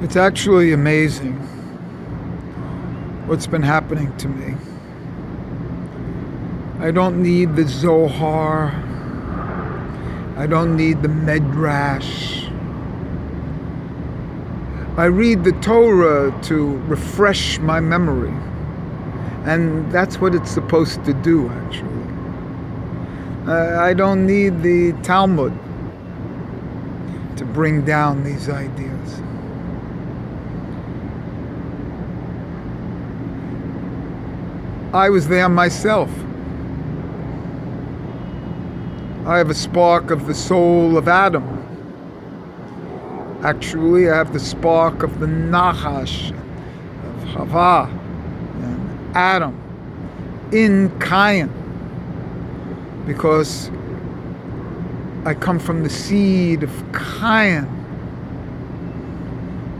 It's actually amazing what's been happening to me. I don't need the Zohar. I don't need the Medrash. I read the Torah to refresh my memory. And that's what it's supposed to do, actually. I don't need the Talmud to bring down these ideas. I was there myself. I have a spark of the soul of Adam. Actually, I have the spark of the Nachash, of Hava, and Adam, in Cain. Because I come from the seed of Cain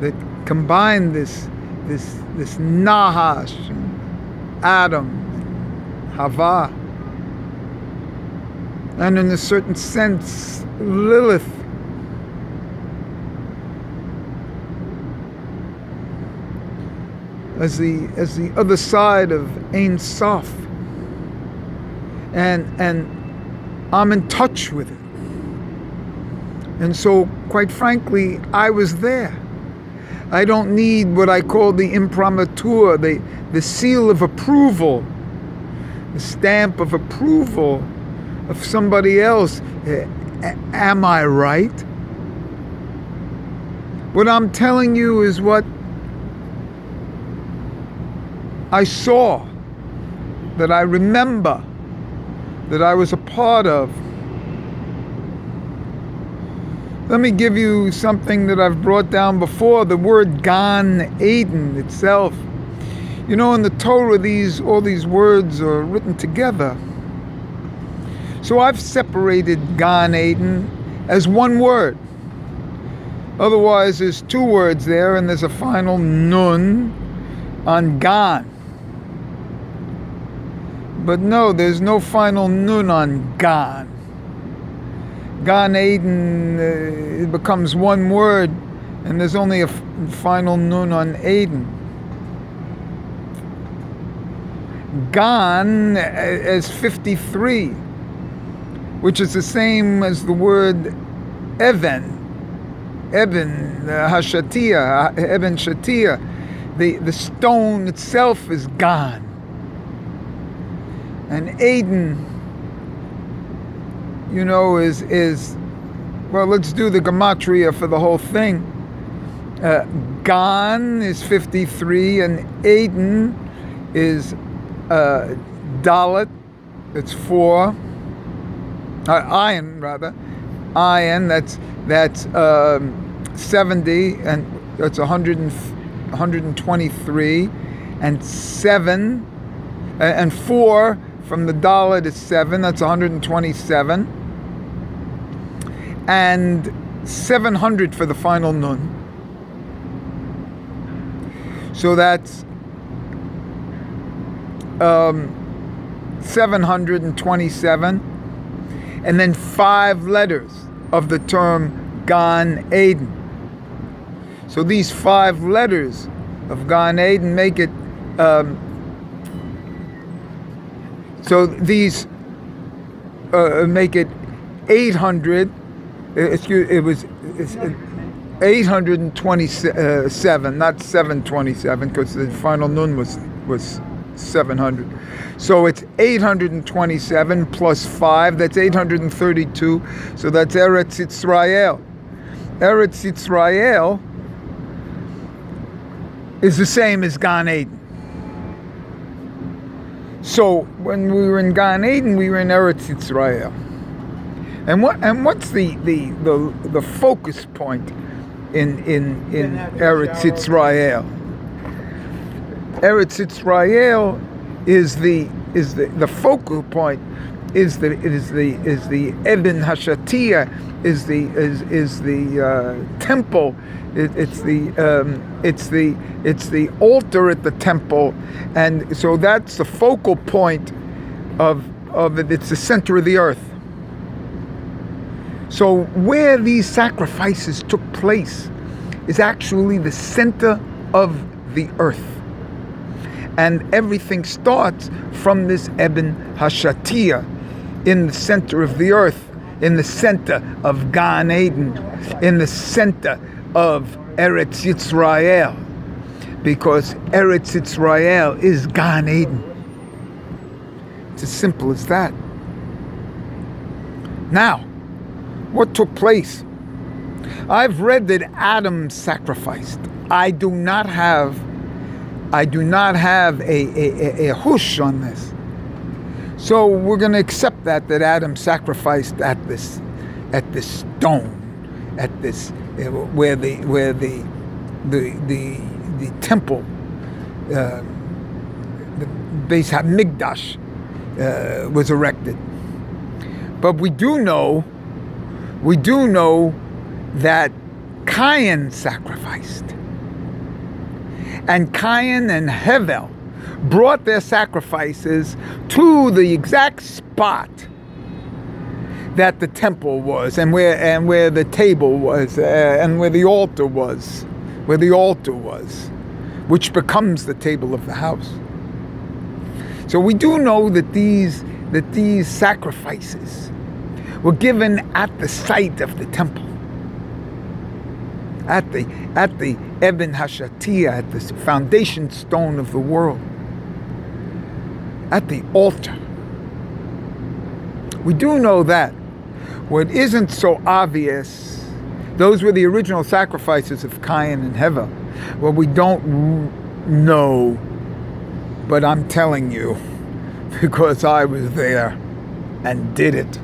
that combined this Nahash, Adam, Hava, and in a certain sense, Lilith. As the other side of Ein Sof. And I'm in touch with it. And so, quite frankly, I was there. I don't need what I call the imprimatur, the seal of approval, the stamp of approval of somebody else. Am I right? What I'm telling you is what I saw, that I remember, that I was a part of. Let me give you something that I've brought down before, the word Gan Eden itself. You know, in the Torah, all these words are written together. So I've separated Gan Eden as one word. Otherwise, there's two words there, and there's a final nun on Gan. But no, there's no final nun on Gan. Gan Eden, it becomes one word, and there's only a final nun on Eden. Gan is 53, which is the same as the word Even, Hashatia, Eben Shatia. The stone itself is Gan. And Eden, you know, is well, let's do the gematria for the whole thing. Gan is 53, and Eden is Dalet, it's 4. Ayin, rather. Ayin, that's 70, and that's 123, and 7, and 4 from the Dalet is 7, that's 127, and 700 for the final Nun. So that's 727, and then 5 letters of the term Gan Eden. So these 5 letters of Gan Eden make it, so these make it 800, it's 827, not 727, because the final nun was 700. So it's 827 plus 5, that's 832, so that's Eretz Yisrael. Eretz Yisrael is the same as Gan Eden. So when we were in Gan Eden, we were in Eretz Yisrael. And what's the focus point in Eretz Yisrael? Eretz Yisrael is the focal point, is the Eben Hashatia, is the temple. It's the altar at the temple, and so that's the focal point of it. It's the center of the earth. So where these sacrifices took place is actually the center of the earth. And everything starts from this Eben Hashatia, in the center of the earth, in the center of Gan Eden, in the center of Eretz Yisrael, because Eretz Yisrael is Gan Eden. It's as simple as that. Now, what took place? I've read that Adam sacrificed. I do not have a hush on this. So we're going to accept that Adam sacrificed at this stone, at this where the temple, the Beis HaMikdash was erected. But we do know that Cain sacrificed. And Cain and Hevel brought their sacrifices to the exact spot that the temple was, and where the table was, and where the altar was, which becomes the table of the house. So we do know that these sacrifices were given at the site of the temple, at the Eben Hashatia, at the foundation stone of the world, at the altar. We do know that. What isn't so obvious, those were the original sacrifices of Cain and Hevel. What we don't know, but I'm telling you, because I was there and did it.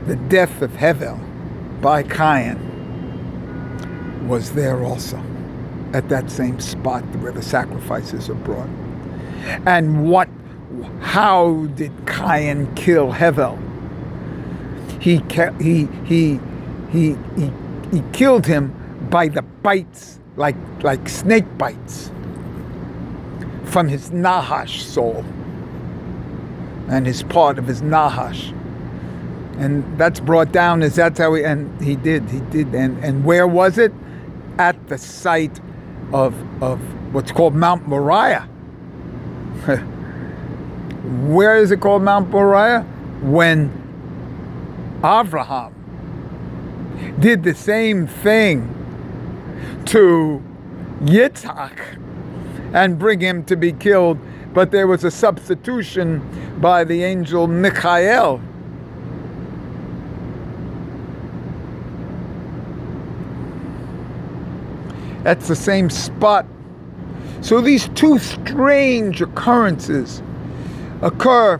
The death of Hevel by Cain was there also, at that same spot where the sacrifices are brought. And how did Cain kill Hevel? He killed him by the bites, like snake bites, from his Nahash soul, and his part of his Nahash. And that's brought down as that's how he did. And where was it? At the site of what's called Mount Moriah. Where is it called Mount Moriah? When Avraham did the same thing to Yitzhak and bring him to be killed, but there was a substitution by the angel Michael. That's the same spot. So these two strange occurrences occur.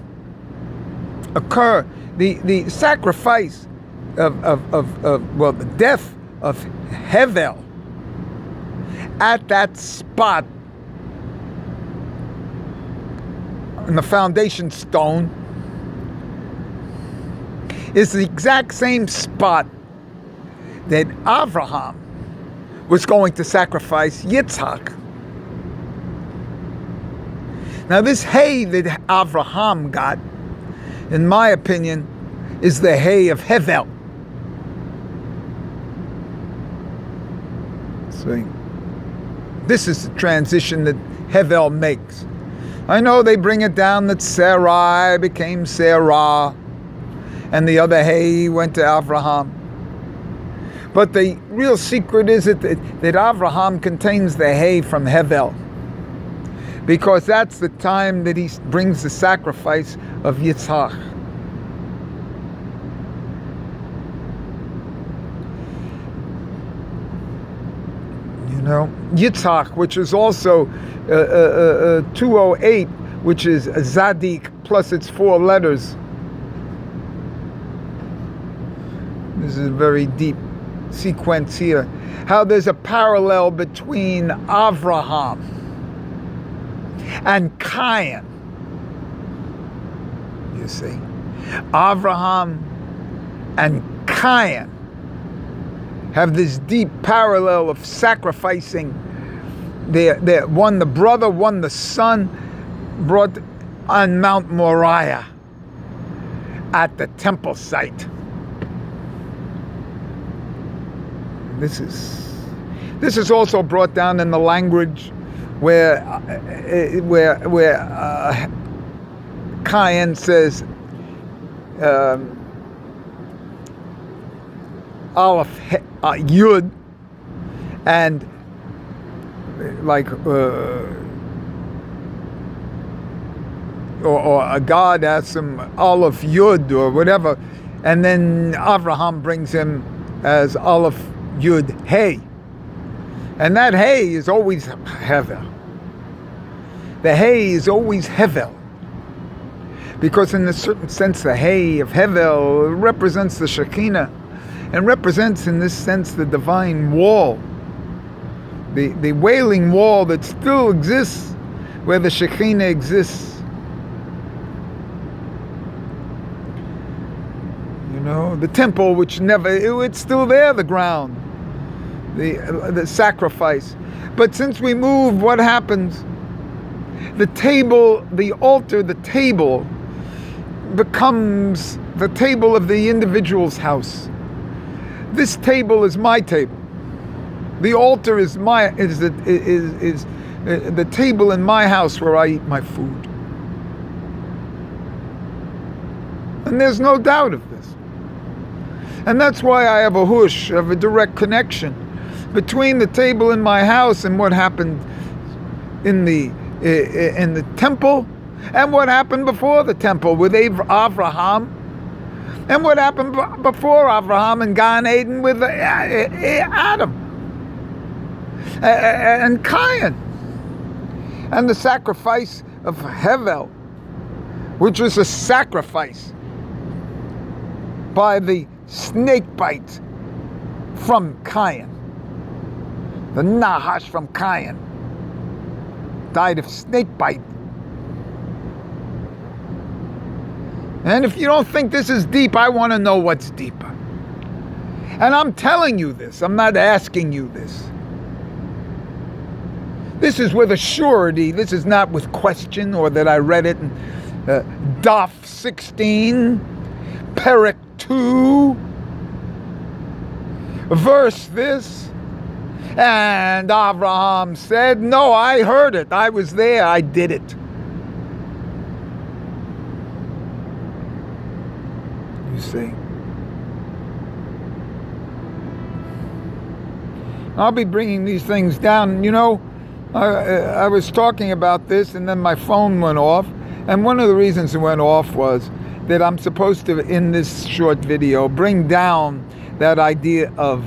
The sacrifice of the death of Hevel at that spot in the foundation stone is the exact same spot that Avraham was going to sacrifice Yitzhak. Now this hay that Avraham got, in my opinion, is the hay of Hevel. See, this is the transition that Hevel makes. I know they bring it down that Sarai became Sarah, and the other hay went to Avraham. But the real secret is that Avraham contains the hay from Hevel, because that's the time that he brings the sacrifice of Yitzhak. You know, Yitzhak, which is also 208, which is Zadik plus its 4 letters. This is a very deep sequence here. How there's a parallel between Avraham and Cain. You see, Avraham and Cain have this deep parallel of sacrificing their one the brother, one the son, brought on Mount Moriah at the temple site. This is also brought down in the language where Cain says Aleph Yud, and like or a God asks him Aleph Yud or whatever, and then Avraham brings him as Aleph Yud Hey, and that Hey is always Hevel. The Hey is always Hevel, because in a certain sense the Hey of Hevel represents the Shekinah, and represents in this sense the divine wall, the wailing wall that still exists where the Shekinah exists. You know, the temple which it's still there, the ground, the sacrifice. But since we move, what happens? The table, the altar, the table becomes the table of the individual's house. This table is my table. The altar is the table in my house where I eat my food. And there's no doubt of this. And that's why I have a hush, I have a direct connection between the table in my house and what happened in the temple, and what happened before the temple with Avraham, and what happened before Avraham in Gan Eden with Adam and Cain, and the sacrifice of Hevel, which was a sacrifice by the snake bite from Cain. The Nahash from Cain died of snake bite. And if you don't think this is deep, I want to know what's deeper. And I'm telling you this. I'm not asking you this. This is with a surety. This is not with question or that I read it in Daf 16, Perek 2, verse this. And Avraham said, no, I heard it. I was there. I did it. You see? I'll be bringing these things down. You know, I was talking about this and then my phone went off. And one of the reasons it went off was that I'm supposed to, in this short video, bring down that idea of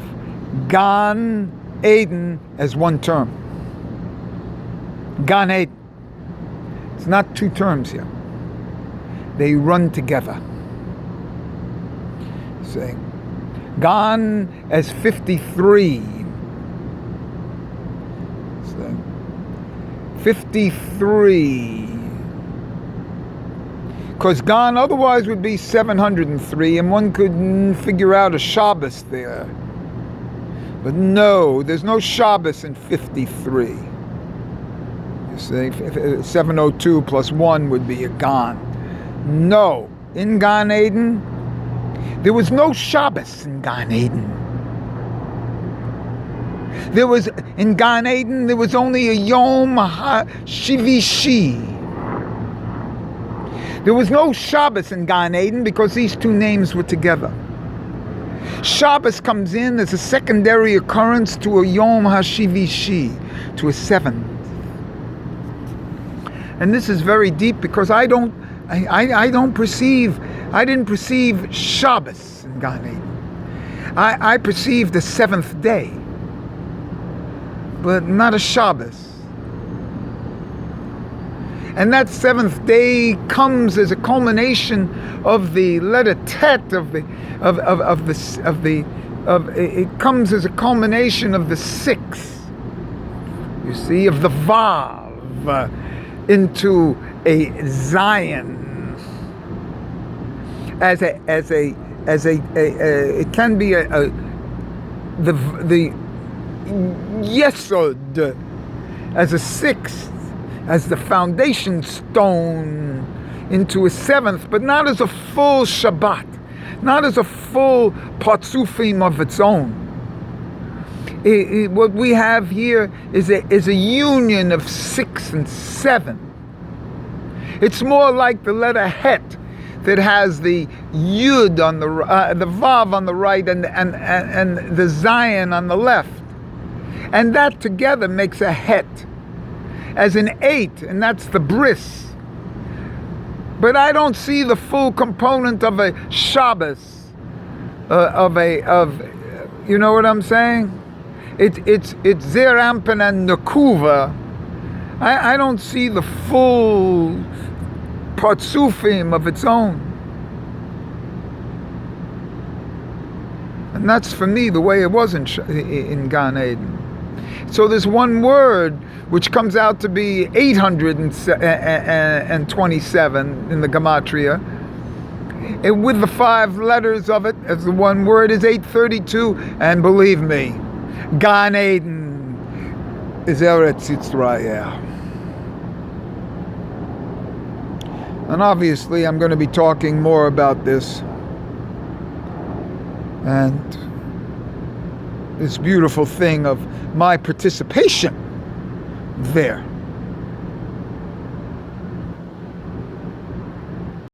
Gan Eden as one term. Gan Eden. It's not two terms here. They run together. See? Gan as 53. See? 53. Because Gan otherwise would be 703, and one could figure out a Shabbos there. But no, there's no Shabbos in 53. You see, 702 plus 1 would be a Gan. No, in Gan Eden, there was no Shabbos in Gan Eden. In Gan Eden, there was only a Yom HaShivishi. There was no Shabbos in Gan Eden because these two names were together. Shabbos comes in as a secondary occurrence to a Yom HaShivishi, to a seventh. And this is very deep because I didn't perceive Shabbos in Gan Eden. I perceived the seventh day, but not a Shabbos. And that seventh day comes as a culmination of the letter Tet it comes as a culmination of the sixth, you see, of the Vav into a Zion as a it can be the Yesod as a sixth, as the foundation stone into a seventh, but not as a full Shabbat, not as a full Patzufim of its own, What we have here is a union of 6 and 7. It's more like the letter Het, that has the Yud on the Vav on the right and the Zion on the left, and that together makes a Het, as an 8, and that's the bris. But I don't see the full component of a Shabbos, you know what I'm saying? It's Zeir Anpin and Nekuva. I don't see the full Partsufim of its own. And that's for me the way it was in Gan Eden. So there's one word which comes out to be 827 in the Gematria, and with the 5 letters of it as the one word is 832, and believe me, Gan Eden is Eretz Yisrael. And obviously I'm going to be talking more about this and this beautiful thing of my participation there.